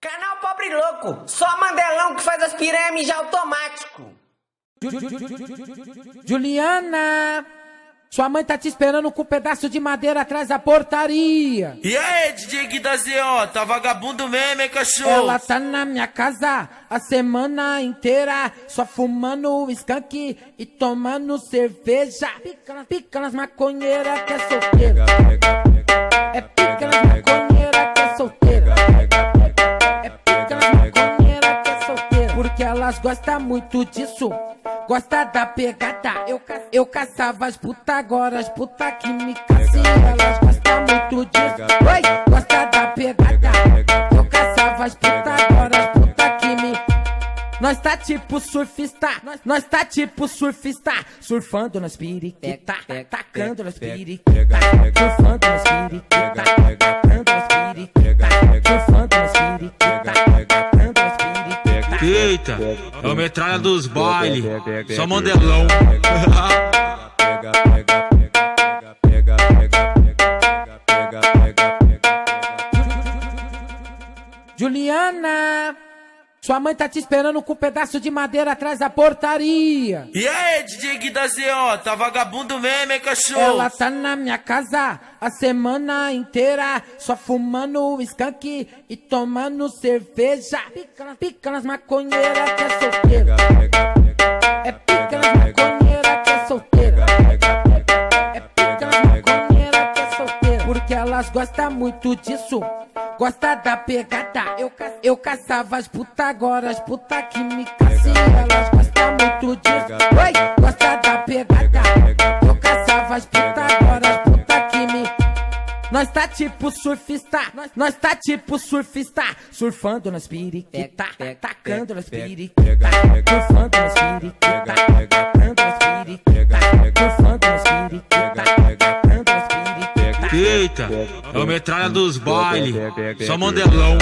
Canal Pobre Louco, só Mandelão que faz as piranhas mijar automático. Juliana, sua mãe tá te esperando com um pedaço de madeira atrás da portaria. E aí, DJ Gui da ZO, tá vagabundo mesmo, hein, cachorro? Ela tá na minha casa a semana inteira, só fumando skunk e tomando cerveja. Pica nas maconheiras que é solteira. É pica nas maconheiras que é solteira. É pica nas maconheiras que é solteira. Porque elas gostam muito disso. Gosta da pegada, eu caçava as puta, agora as puta que me caçam. Elas gostam muito disso. Oi, gosta da pegada, eu caçava as puta, agora as puta que me... Nós tá tipo surfista, nós tá tipo surfista, surfando nas periquitas, tacando nas periquitas, surfando nas periquitas, tacando nas periquitas, surfando nas periquitas, tacando nas periquitas. Eita, é o metralha dos bailes, só Mandelão. Juliana, sua mãe tá te esperando com um pedaço de madeira atrás da portaria. E aí, DJ Gui da ZO, tá vagabundo mesmo, hein, cachorro? Ela tá na minha casa a semana inteira, só fumando skunk e tomando cerveja. Pica nas maconheiras que é solteira. É pica nas maconheiras que é solteira. É pica nas maconheiras que é solteira. Porque elas gostam muito disso. Gosta da pegada, eu caçava as puta, agora as puta que me caçam. Elas gostam muito disso. Oi, gosta da pegada, eu caçava as puta, agora as puta que me... Nós tá tipo surfista, nós tá tipo surfista, surfando nas periquitas, tacando nas periquitas, surfando nas periquitas, tacando nas periquitas, surfando nas periquitas, tacando nas periquitas. Eita, é o metralha dos bailes, só Mandelão.